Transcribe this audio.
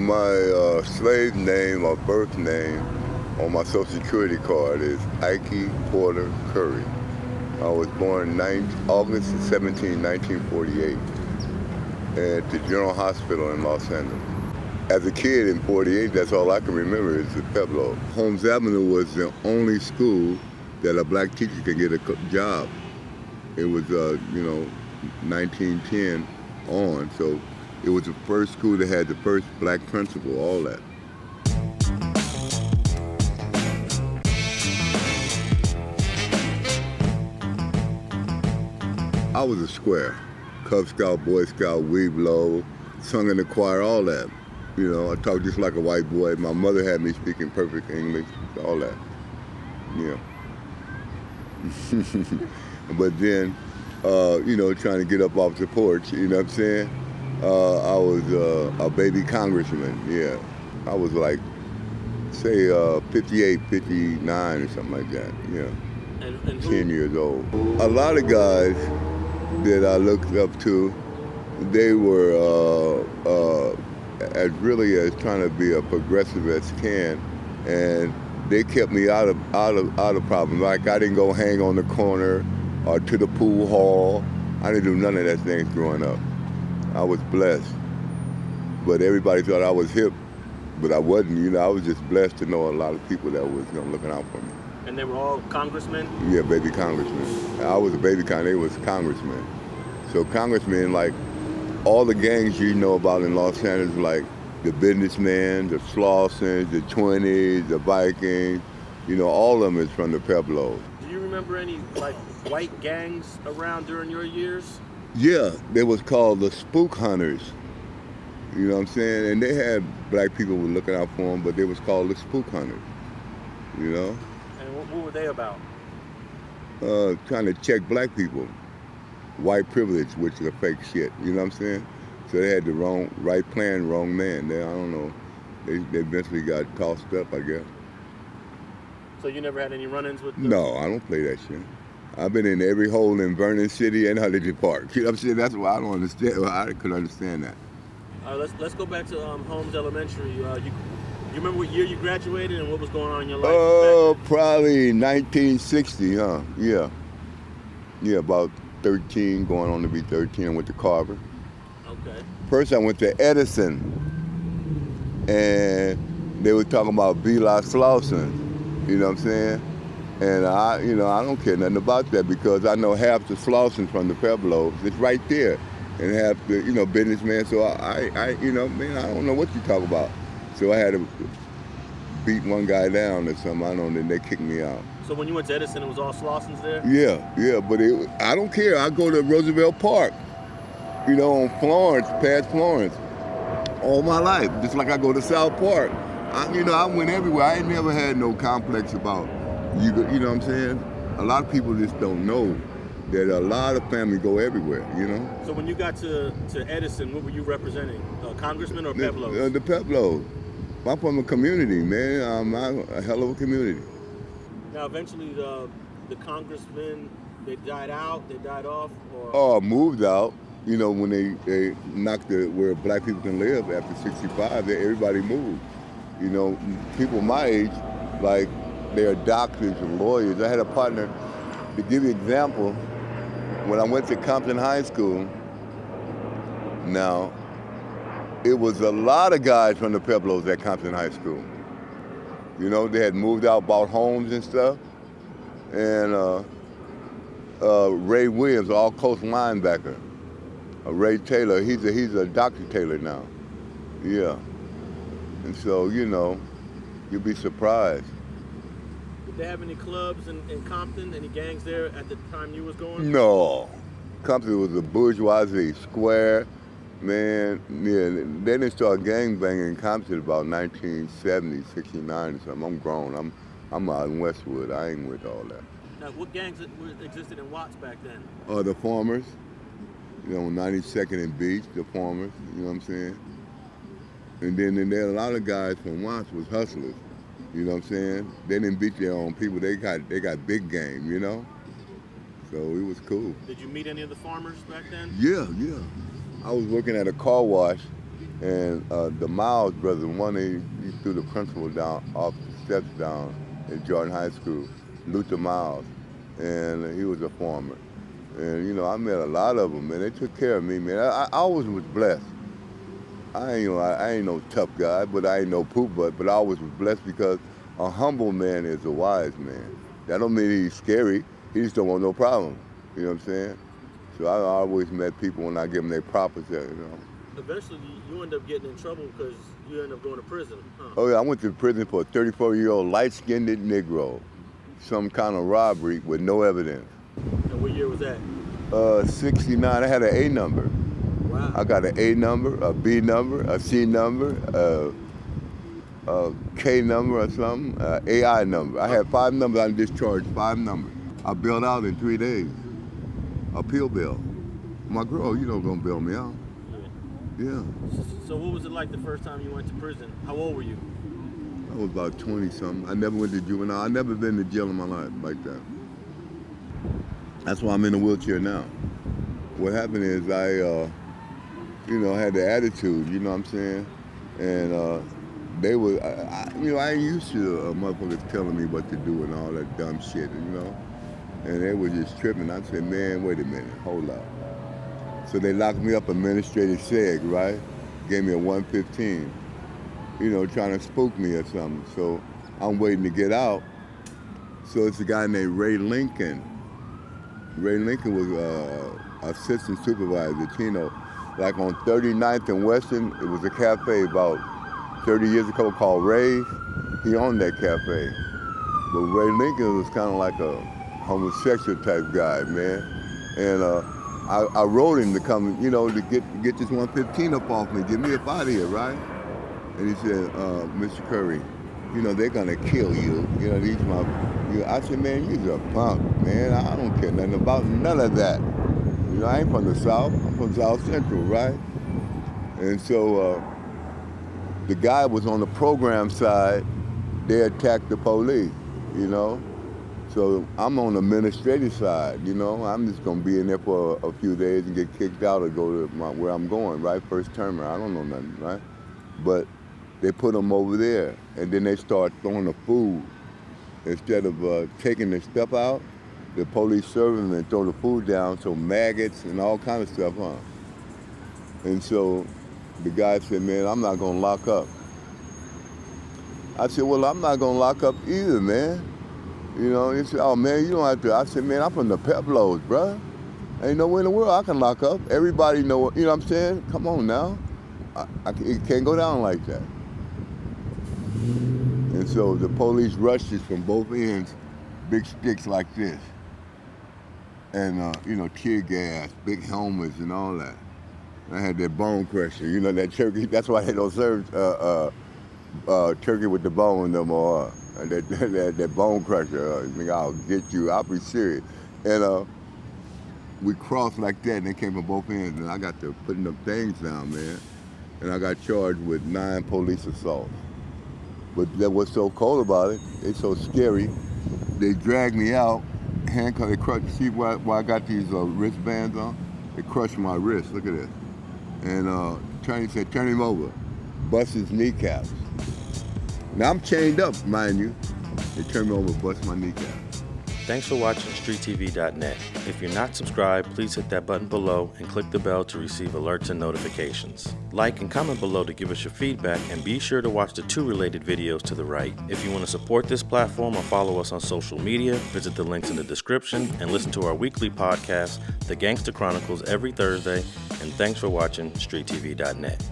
My slave name or birth name on my Social Security card is Ike Curry. I was born August 17, 1948 at the General Hospital in Los Angeles. As a kid in 48, that's all I can remember is the Pueblos. Holmes Avenue was the only school that a black teacher could get a job. It was, 1910 on, so it was the first school that had the first black principal, all that. I was a square. Cub Scout, Boy Scout, Weeblo, sung in the choir, all that. I talked just like a white boy. My mother had me speaking perfect English, all that. Yeah. But then, trying to get up off the porch, you know what I'm saying? I was a baby congressman, yeah. I was like, say, 58, 59 or something like that, yeah. And 10 years old. A lot of guys that I looked up to, they were as really as trying to be a progressive as can, and they kept me out of problems. Like I didn't go hang on the corner or to the pool hall. I didn't do none of that things growing up. I was blessed, but everybody thought I was hip, but I wasn't. I was just blessed to know a lot of people that was looking out for me. And they were all congressmen? Yeah, baby congressmen. I was a baby they was congressmen. So congressmen, like all the gangs you know about in Los Angeles, like the Businessmen, the Slausons, the 20s, the Vikings, all of them is from the Pueblos. Do you remember any white gangs around during your years? Yeah, they was called the Spook Hunters. You know what I'm saying? And they had black people who were looking out for them, but they was called the Spook Hunters. And what were they about? Trying to check black people. White privilege, which is a fake shit. You know what I'm saying? So they had the right plan, wrong man. I don't know. They eventually got tossed up, I guess. So you never had any run-ins with them? No, I don't play that shit. I've been in every hole in Vernon City and Huntington Park. You know what I'm saying? That's why I don't understand. Well, I could understand that. Let's go back to Holmes Elementary. You remember what year you graduated and what was going on in your life? Probably 1960, huh? Yeah. Yeah, about 13, going on to be 13. I went to Carver. Okay. First I went to Edison, and they were talking about Slausons, you know what I'm saying? And I don't care nothing about that because I know half the Slausons from the Pueblos. It's right there. And half the, businessmen. So I don't know what you talk about. So I had to beat one guy down or something. I don't know, then they kicked me out. So when you went to Edison, it was all Slausons there? Yeah, but I don't care. I go to Roosevelt Park, on Florence, past Florence, all my life. Just like I go to South Park. I went everywhere. I ain't never had no complex about, you know what I'm saying? A lot of people just don't know that a lot of families go everywhere, So when you got to Edison, what were you representing? Congressman or Pueblos? The Pueblos. I'm from a community, man. I'm a hell of a community. Now, eventually, the congressmen, they died off, or? Moved out. When they knocked where black people can live after 65, everybody moved. People my age, like, they're doctors and lawyers. I had a partner, to give you an example, when I went to Compton High School, now, it was a lot of guys from the Pueblos at Compton High School. They had moved out, bought homes and stuff. And Ray Williams, all coast linebacker. Ray Taylor, he's a Dr. Taylor now. Yeah. And so, you'll be surprised. Did they have any clubs in Compton, any gangs there at the time you was going? No. Compton was a bourgeoisie square. Man, yeah, they didn't start gangbanging in Compton about 1970, 69 or something. I'm grown. I'm out in Westwood. I ain't with all that. Now, what gangs existed in Watts back then? The Farmers. 92nd and Beach, the Farmers. You know what I'm saying? And then there a lot of guys from Watts was hustlers. You know what I'm saying? They didn't beat their own people. They got big game. So it was cool. Did you meet any of the farmers back then? Yeah. I was working at a car wash And the Miles brothers, one he threw the principal down off the steps down in Jordan High School, Luther Miles, and he was a farmer. And you know, I met a lot of them, man. They took care of me, man. I always was blessed. I ain't no tough guy, but I ain't no poop butt. But I always was blessed because a humble man is a wise man. That don't mean he's scary. He just don't want no problem. You know what I'm saying? So I always met people when I give them their proper shit, you know. Eventually, you end up getting in trouble because you end up going to prison, huh? Oh yeah, I went to prison for a 34-year-old light-skinned Negro. Some kind of robbery with no evidence. And what year was that? 69, I had an A number. Wow. I got an A number, a B number, a C number, a K number or something, AI number. I had 5 numbers, I discharged 5 numbers. I bailed out in 3 days. Appeal bail. My girl, you know, gonna bail me out. Yeah. So what was it like the first time you went to prison? How old were you? I was about 20-something. I never went to juvenile. I never been to jail in my life like that. That's why I'm in a wheelchair now. What happened is I had the attitude, you know what I'm saying? And they were, I ain't used to motherfuckers telling me what to do and all that dumb shit, you know? And they were just tripping. I said, man, wait a minute, hold up. So they locked me up administrative seg, right? Gave me a 115, you know, trying to spook me or something. So I'm waiting to get out. So it's a guy named Ray Lincoln. Ray Lincoln was assistant supervisor, Tino. Like on 39th and Western, it was a cafe about 30 years ago called Ray's. He owned that cafe. But Ray Lincoln was kind of like a homosexual type guy, man. And I wrote him to come, you know, to get this 115 up off me, get me up out of here, right? And he said, Mr. Curry, you know, they're gonna kill you. You know, these I said, man, you're a punk, man. I don't care nothing about none of that. You know, I ain't from the South. I'm from South Central, right? And so the guy was on the program side. They attacked the police, you know? So I'm on the administrative side, you know? I'm just gonna be in there for a few days and get kicked out or go to where I'm going, right? First termer, I don't know nothing, right? But they put them over there, and then they start throwing the food. Instead of taking the stuff out, the police serve them and throw the food down, so maggots and all kind of stuff, huh? And so the guy said, man, I'm not gonna lock up. I said, well, I'm not gonna lock up either, man. You know, he said, oh man, you don't have to. I said, man, I'm from the Pueblos, bruh. Ain't nowhere in the world I can lock up. Everybody know, you know what I'm saying? Come on now. It can't go down like that. And so the police rushed us from both ends, big sticks like this. And, you know, tear gas, big helmets and all that. I had that bone crusher, you know, that turkey. That's why they don't serve turkey with the bone no more. That bone crusher, nigga, I'll get you, I'll be serious. And we crossed like that and they came from both ends and I got to putting them things down, man. And I got charged with 9 police assaults. But that was so cold about it, it's so scary. They dragged me out, handcuffed, they crushed, see why I got these wristbands on? They crushed my wrist, look at this. And he said, turn him over, bust his kneecaps. Now I'm chained up, mind you. They turned me over, bust my kneecaps. Thanks for watching StreetTV.net. If you're not subscribed, please hit that button below and click the bell to receive alerts and notifications. Like and comment below to give us your feedback, and be sure to watch the 2 related videos to the right. If you want to support this platform or follow us on social media, visit the links in the description and listen to our weekly podcast, The Gangster Chronicles, every Thursday. And thanks for watching StreetTV.net.